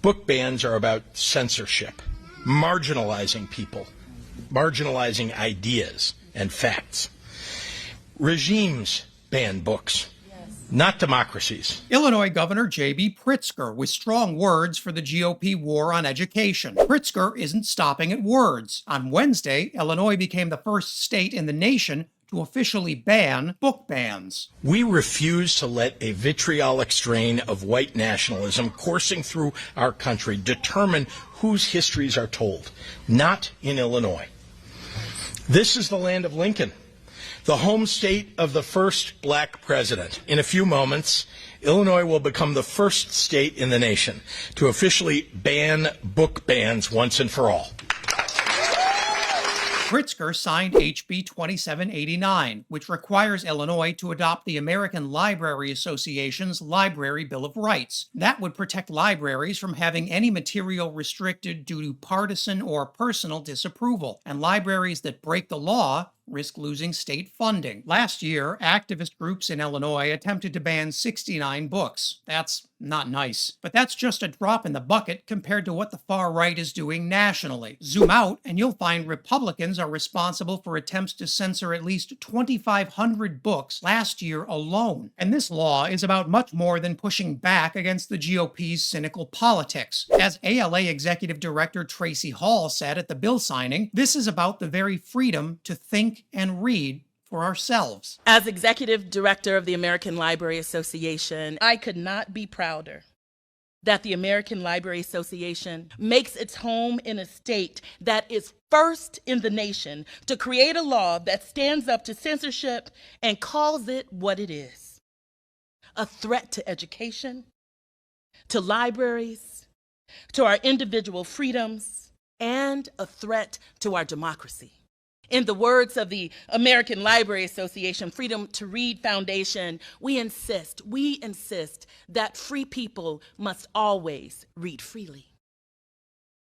Book bans are about censorship, marginalizing people, marginalizing ideas and facts. Regimes ban books, not democracies. Illinois Governor J.B. Pritzker with strong words for the GOP war on education. Pritzker isn't stopping at words. On Wednesday, Illinois became the first state in the nation to officially ban book bans. We refuse to let a vitriolic strain of white nationalism coursing through our country determine whose histories are told, not in Illinois. This is the land of Lincoln, the home state of the first black president. In a few moments, Illinois will become the first state in the nation to officially ban book bans once and for all. Pritzker signed HB 2789, which requires Illinois to adopt the American Library Association's Library Bill of Rights. That would protect libraries from having any material restricted due to partisan or personal disapproval, and libraries that break the law risk losing state funding. Last year, activist groups in Illinois attempted to ban 69 books. That's not nice. But that's just a drop in the bucket compared to what the far right is doing nationally. Zoom out and you'll find Republicans are responsible for attempts to censor at least 2,500 books last year alone. And this law is about much more than pushing back against the GOP's cynical politics. As ALA Executive Director Tracy Hall said at the bill signing, this is about the very freedom to think and read for ourselves. As Executive Director of the American Library Association, I could not be prouder that the American Library Association makes its home in a state that is first in the nation to create a law that stands up to censorship and calls it what it is: a threat to education, to libraries, to our individual freedoms, and a threat to our democracy. In the words of the American Library Association Freedom to Read Foundation, we insist that free people must always read freely.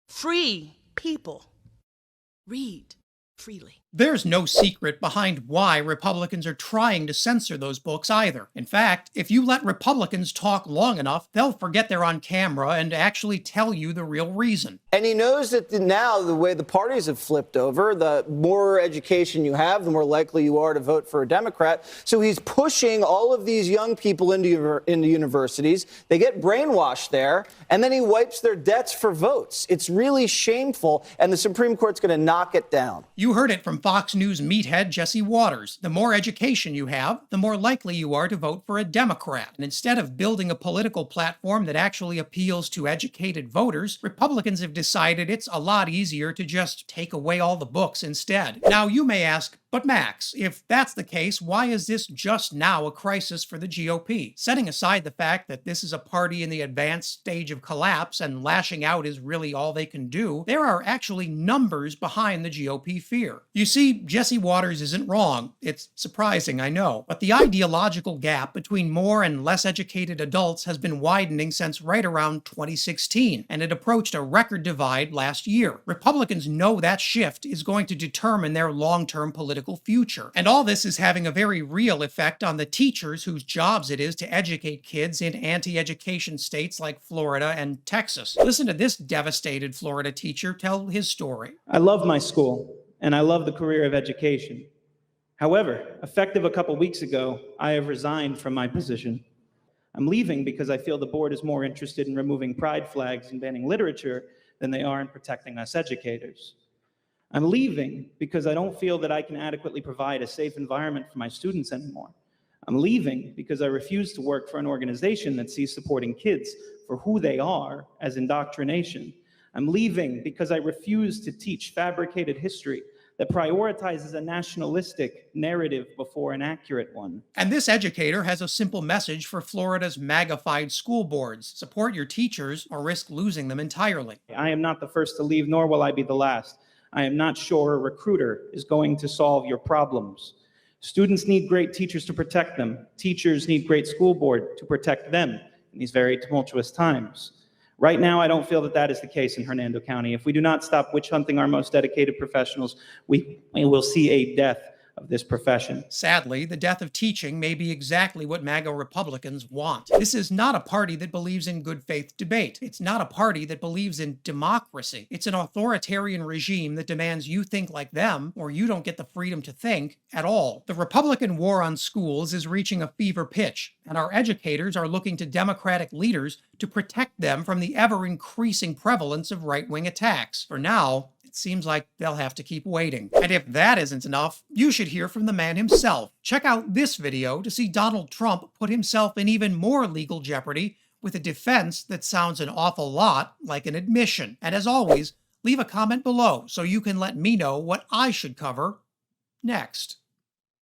Free people read freely. There's no secret behind why Republicans are trying to censor those books either. In fact, if you let Republicans talk long enough, they'll forget they're on camera and actually tell you the real reason. And he knows that now the way the parties have flipped over, the more education you have, the more likely you are to vote for a Democrat. So he's pushing all of these young people into universities. They get brainwashed there, and then he wipes their debts for votes. It's really shameful, and the Supreme Court's going to knock it down. You heard it from Fox News meathead Jesse Waters. The more education you have, the more likely you are to vote for a Democrat. And instead of building a political platform that actually appeals to educated voters, Republicans have decided it's a lot easier to just take away all the books instead. Now, you may ask, but Max, if that's the case, why is this just now a crisis for the GOP? Setting aside the fact that this is a party in the advanced stage of collapse and lashing out is really all they can do, there are actually numbers behind the GOP fear. You see, Jesse Waters isn't wrong. It's surprising, I know. But the ideological gap between more and less educated adults has been widening since right around 2016, and it approached a record divide last year. Republicans know that shift is going to determine their long-term political future. And all this is having a very real effect on the teachers whose jobs it is to educate kids in anti-education states like Florida and Texas. Listen to this devastated Florida teacher tell his story. I love my school, and I love the career of education. However, effective a couple weeks ago, I have resigned from my position. I'm leaving because I feel the board is more interested in removing pride flags and banning literature than they are in protecting us educators. I'm leaving because I don't feel that I can adequately provide a safe environment for my students anymore. I'm leaving because I refuse to work for an organization that sees supporting kids for who they are as indoctrination. I'm leaving because I refuse to teach fabricated history that prioritizes a nationalistic narrative before an accurate one. And this educator has a simple message for Florida's MAGA-fied school boards. Support your teachers or risk losing them entirely. I am not the first to leave, nor will I be the last. I am not sure a recruiter is going to solve your problems. Students need great teachers to protect them. Teachers need great school board to protect them in these very tumultuous times. Right now, I don't feel that that is the case in Hernando County. If we do not stop witch hunting our most dedicated professionals, we will see a death of this profession. Sadly, the death of teaching may be exactly what MAGA Republicans want. This is not a party that believes in good faith debate. It's not a party that believes in democracy. It's an authoritarian regime that demands you think like them, or you don't get the freedom to think at all. The Republican war on schools is reaching a fever pitch, and our educators are looking to Democratic leaders to protect them from the ever-increasing prevalence of right-wing attacks. For now, it seems like they'll have to keep waiting. And if that isn't enough, you should hear from the man himself. Check out this video to see Donald Trump put himself in even more legal jeopardy with a defense that sounds an awful lot like an admission. And as always, leave a comment below so you can let me know what I should cover next.